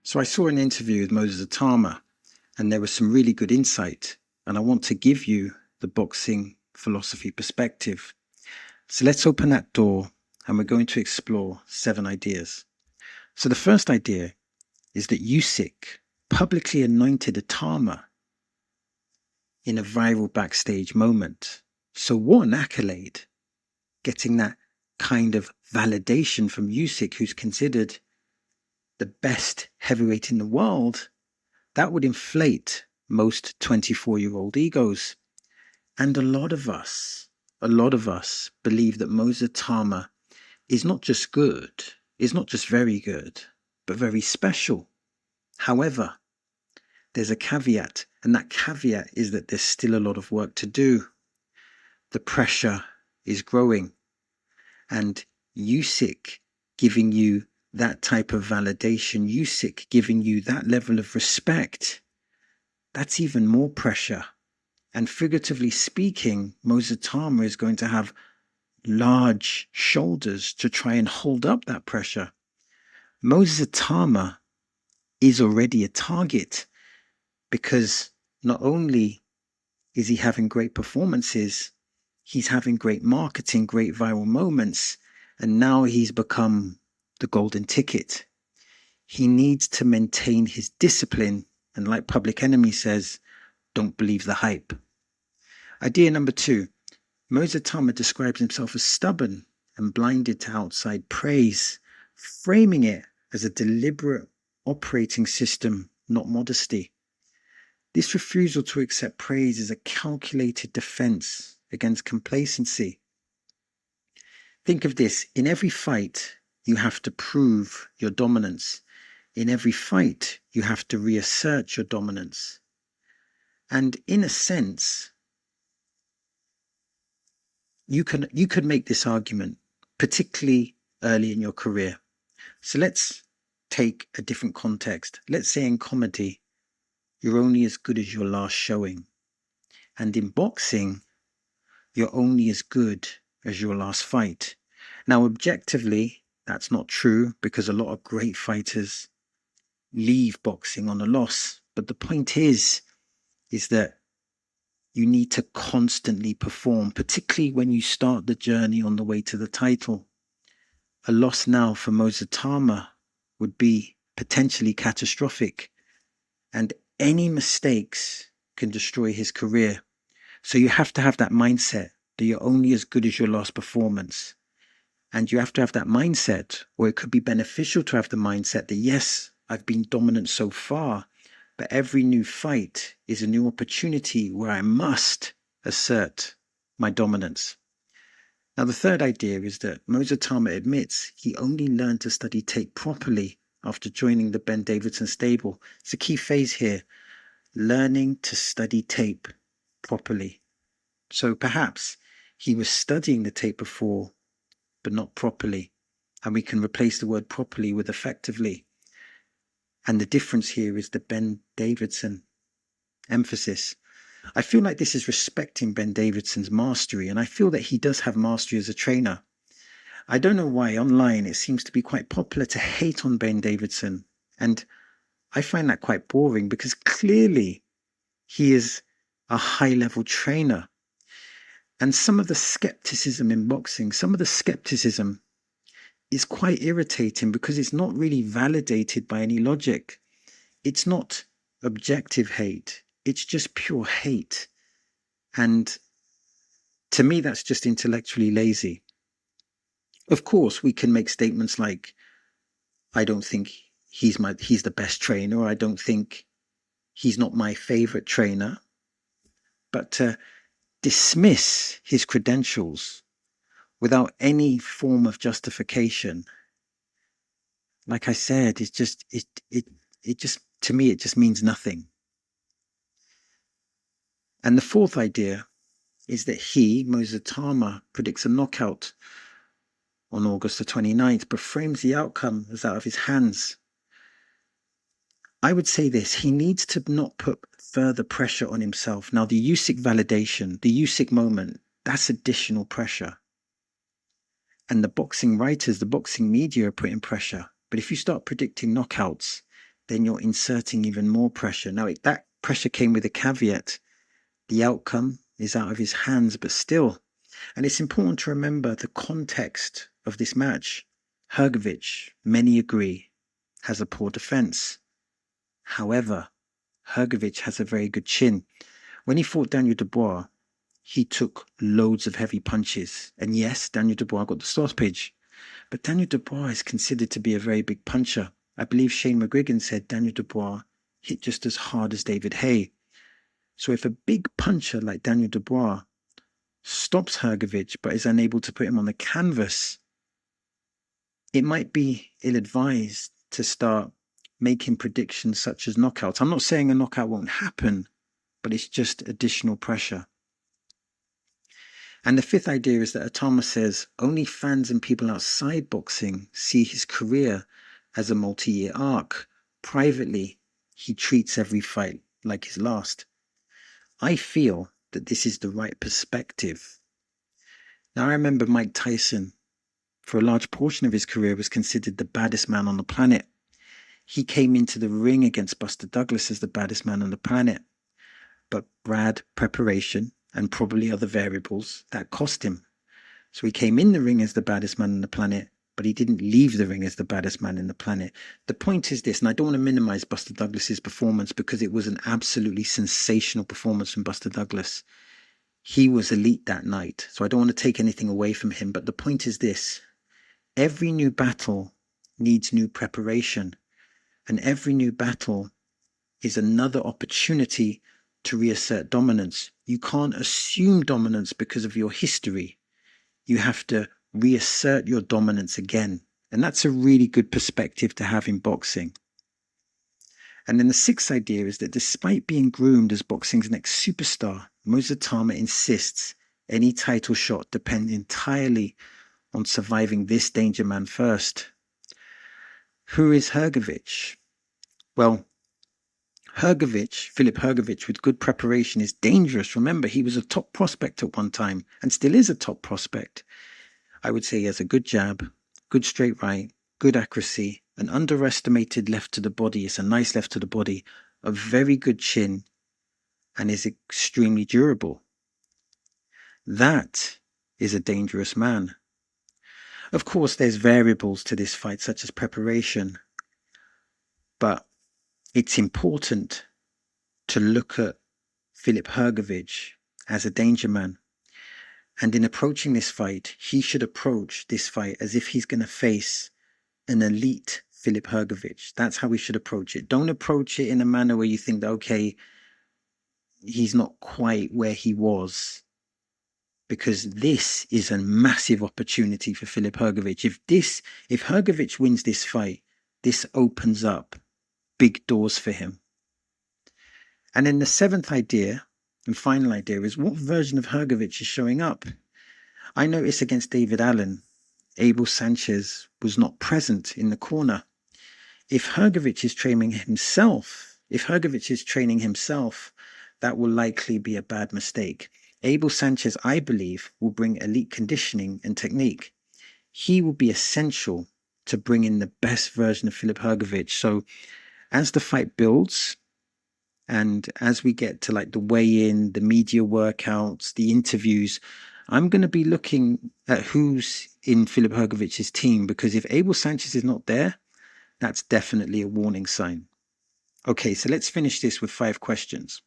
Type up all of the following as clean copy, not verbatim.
So I saw an interview with Moses Atama, and there was some really good insight, and I want to give you the boxing philosophy perspective. So let's open that door, and we're going to explore 7 ideas. So the first idea is that Usyk publicly anointed Itauma in a viral backstage moment. So what an accolade, getting that kind of validation from Usyk, who's considered the best heavyweight in the world. That would inflate most 24-year-old egos. And a lot of us believe that Moses Atama is not just good, is not just very good, but very special. However, there's a caveat, and that caveat is that there's still a lot of work to do. The pressure is growing, and Usyk giving you that type of validation, Usyk giving you that level of respect, that's even more pressure. And figuratively speaking, Moses Atama is going to have large shoulders to try and hold up that pressure. Moses Atama is already a target because not only is he having great performances, he's having great marketing, great viral moments, and now he's become the golden ticket. He needs to maintain his discipline, and like Public Enemy says, don't believe the hype. Idea number 2. Moses Atama describes himself as stubborn and blinded to outside praise, framing it as a deliberate operating system, not modesty. This refusal to accept praise is a calculated defense against complacency. Think of this. In every fight, you have to prove your dominance. In every fight, you have to reassert your dominance. And in a sense, you could make this argument, particularly early in your career. So let's take a different context. Let's say in comedy, you're only as good as your last showing. And in boxing, you're only as good as your last fight. Now, objectively, that's not true because a lot of great fighters leave boxing on a loss. But the point is that you need to constantly perform, particularly when you start the journey on the way to the title. A loss now for Moses Atama would be potentially catastrophic, and any mistakes can destroy his career. So you have to have that mindset that you're only as good as your last performance. And you have to have that mindset, or it could be beneficial to have the mindset that, yes, I've been dominant so far, but every new fight is a new opportunity where I must assert my dominance. Now, the third idea is that Moses Atama admits he only learned to study tape properly after joining the Ben Davidson stable. It's a key phase here, learning to study tape properly. So perhaps he was studying the tape before, but not properly. And we can replace the word properly with effectively. And the difference here is the Ben Davidson emphasis. I feel like this is respecting Ben Davidson's mastery, and I feel that he does have mastery as a trainer. I don't know why online it seems to be quite popular to hate on Ben Davidson, and I find that quite boring because clearly he is a high-level trainer. And some of the skepticism in boxing, some of the skepticism is quite irritating because it's not really validated by any logic. It's not objective hate. It's just pure hate. And to me, that's just intellectually lazy. Of course, we can make statements like, I don't think he's the best trainer, or I don't think he's not my favorite trainer. But to dismiss his credentials without any form of justification, like I said, it just to me, it just means nothing. And the fourth idea is that Moses Atama, predicts a knockout on August the 29th, but frames the outcome as out of his hands. I would say this, he needs to not put further pressure on himself. Now, the Usyk validation, the Usyk moment, that's additional pressure. And the boxing writers, the boxing media are putting pressure. But if you start predicting knockouts, then you're inserting even more pressure. Now, that pressure came with a caveat. The outcome is out of his hands, but still. And it's important to remember the context of this match. Hrgović, many agree, has a poor defense. However, Hrgović has a very good chin. When he fought Daniel Dubois, he took loads of heavy punches. And yes, Daniel Dubois got the stoppage. But Daniel Dubois is considered to be a very big puncher. I believe Shane McGuigan said Daniel Dubois hit just as hard as David Haye. So if a big puncher like Daniel Dubois stops Hrgović but is unable to put him on the canvas, it might be ill-advised to start making predictions such as knockouts. I'm not saying a knockout won't happen, but it's just additional pressure. And the fifth idea is that Itauma says only fans and people outside boxing see his career as a multi-year arc. Privately, he treats every fight like his last. I feel that this is the right perspective. Now, I remember Mike Tyson, for a large portion of his career, was considered the baddest man on the planet. He came into the ring against Buster Douglas as the baddest man on the planet. But Brad, preparation, and probably other variables, that cost him. So he came in the ring as the baddest man on the planet, but he didn't leave the ring as the baddest man on the planet. The point is this, and I don't want to minimize Buster Douglas's performance because it was an absolutely sensational performance from Buster Douglas. He was elite that night, so I don't want to take anything away from him, but the point is this. Every new battle needs new preparation, and every new battle is another opportunity to reassert dominance. You can't assume dominance because of your history. You have to reassert your dominance again. And that's a really good perspective to have in boxing. And then the sixth idea is that despite being groomed as boxing's next superstar, Moses Atama insists any title shot depends entirely on surviving this danger man first. Who is Hrgović? Well, Philip Hrgović, with good preparation, is dangerous. Remember, he was a top prospect at one time and still is a top prospect. I would say he has a good jab, good straight right, good accuracy, an underestimated left to the body. It's a nice left to the body, a very good chin, and is extremely durable. That is a dangerous man. Of course, there's variables to this fight, such as preparation, but it's important to look at Philip Hrgović as a danger man. And in approaching this fight, he should approach this fight as if he's going to face an elite Philip Hrgović. That's how we should approach it. Don't approach it in a manner where you think that, okay, he's not quite where he was. Because this is a massive opportunity for Philip Hrgović. If Hrgović wins this fight, this opens up big doors for him. And then the seventh idea and final idea is what version of Hrgović is showing up. I noticed against David Allen, Abel Sanchez was not present in the corner. If Hrgović is training himself, that will likely be a bad mistake. Abel Sanchez, I believe, will bring elite conditioning and technique. He will be essential to bring in the best version of Philip Hrgović. So as the fight builds, and as we get to like the weigh-in, the media workouts, the interviews, I'm going to be looking at who's in Philip Hrgovic's team, because if Abel Sanchez is not there, that's definitely a warning sign. Okay, so let's finish this with 5 questions.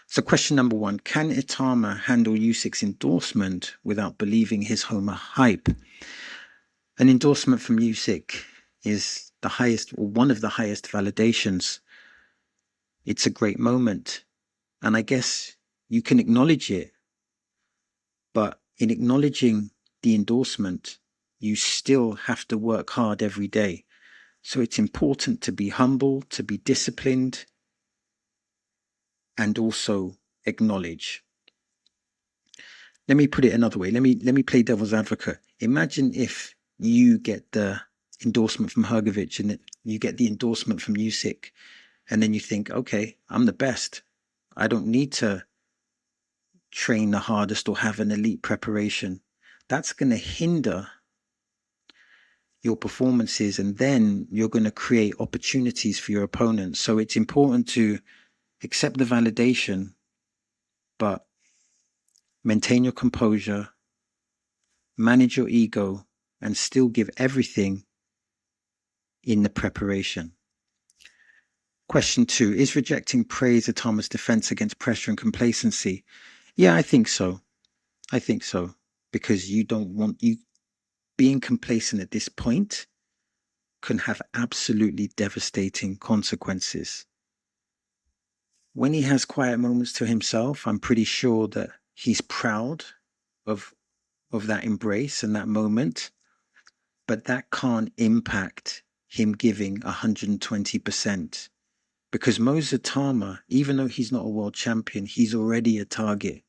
So question number 1, can Itauma handle Usyk's endorsement without believing his Homer hype? An endorsement from Usyk is the highest, or one of the highest validations. It's a great moment, and I guess you can acknowledge it, but in acknowledging the endorsement, you still have to work hard every day. So it's important to be humble, to be disciplined, and also acknowledge. Let me put it another way. Let me play devil's advocate. Imagine if you get the endorsement from Hrgović and you get the endorsement from Usyk, and then you think, okay, I'm the best. I don't need to train the hardest or have an elite preparation. That's going to hinder your performances, and then you're going to create opportunities for your opponent. So it's important to accept the validation, but maintain your composure, manage your ego, and still give everything in the preparation. Question 2, is rejecting praise Atama's defense against pressure and complacency? Yeah, I think so. Because you don't want you being complacent at this point can have absolutely devastating consequences. When he has quiet moments to himself, I'm pretty sure that he's proud of that embrace and that moment, but that can't impact him giving 120%. Because Moses Atama, even though he's not a world champion, he's already a target.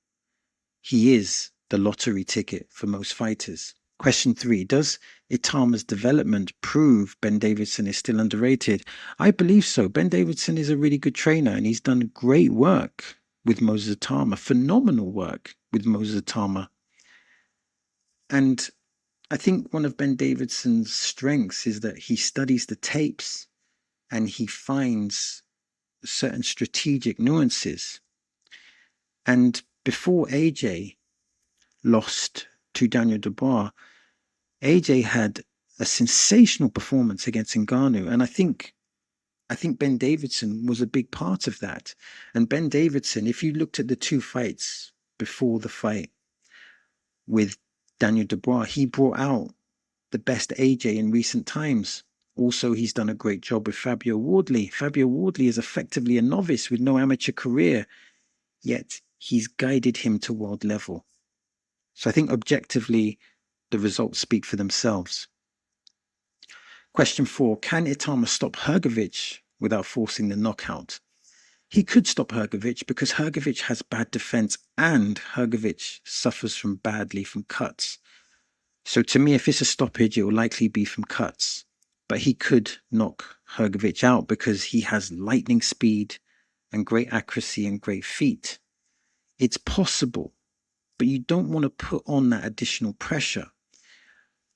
He is the lottery ticket for most fighters. Question 3, does Itama's development prove Ben Davison is still underrated? I believe so. Ben Davison is a really good trainer, and he's done great work with Moses Atama, phenomenal work with Moses Atama. And I think one of Ben Davidson's strengths is that he studies the tapes and he finds certain strategic nuances. And before AJ lost to Daniel Dubois, AJ had a sensational performance against Ngannou, and I think Ben Davidson was a big part of that. And Ben Davidson, if you looked at the 2 fights before the fight with Daniel Dubois, he brought out the best AJ in recent times. Also, he's done a great job with Fabio Wardley. Fabio Wardley is effectively a novice with no amateur career, yet he's guided him to world level. So I think objectively, the results speak for themselves. Question 4, can Itama stop Hrgović without forcing the knockout? He could stop Hrgović because Hrgović has bad defense and Hrgović suffers badly from cuts. So to me, if it's a stoppage, it will likely be from cuts. But he could knock Hrgović out because he has lightning speed and great accuracy and great feet. It's possible, but you don't want to put on that additional pressure.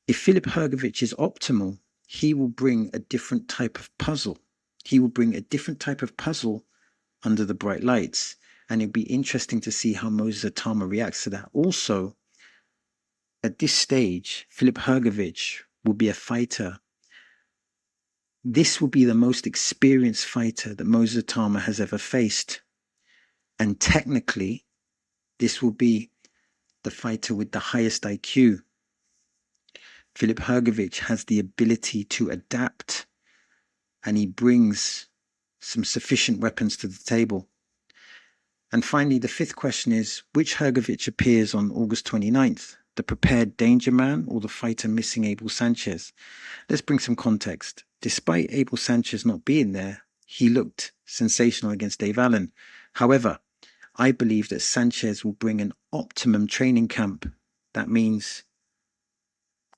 If Filip Hrgović is optimal, he will bring a different type of puzzle. He will bring a different type of puzzle under the bright lights. And it'd be interesting to see how Moses Atama reacts to that. Also, at this stage, Filip Hrgović will be a fighter. This will be the most experienced fighter that Moses Atama has ever faced. And technically, this will be the fighter with the highest IQ. Filip Hrgović has the ability to adapt, and he brings some sufficient weapons to the table. And finally, the 5th question is, which Hrgović appears on August 29th? The prepared danger man or the fighter missing Abel Sanchez? Let's bring some context. Despite Abel Sanchez not being there, he looked sensational against Dave Allen. However, I believe that Sanchez will bring an optimum training camp. That means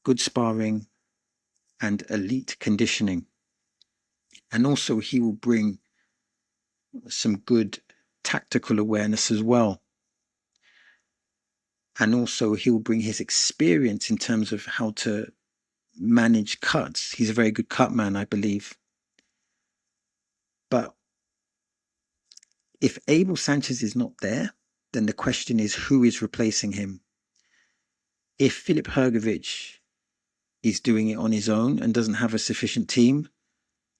good sparring and elite conditioning. And also he will bring some good tactical awareness as well. And also he will bring his experience in terms of how to manage cuts. He's a very good cut man, I believe. But if Abel Sanchez is not there, then the question is, who is replacing him? If Filip Hrgović is doing it on his own and doesn't have a sufficient team,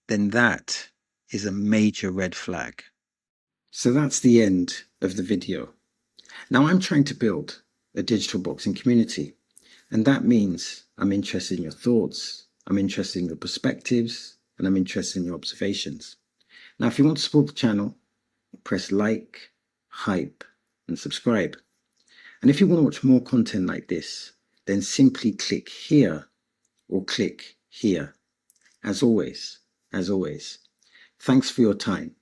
then that is a major red flag. So that's the end of the video. Now I'm trying to build a digital boxing community, and that means I'm interested in your thoughts, I'm interested in your perspectives, and I'm interested in your observations. Now, if you want to support the channel, press like, hype, and subscribe. And if you want to watch more content like this, then simply click here or click here. As always, thanks for your time.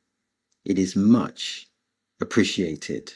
It is much appreciated.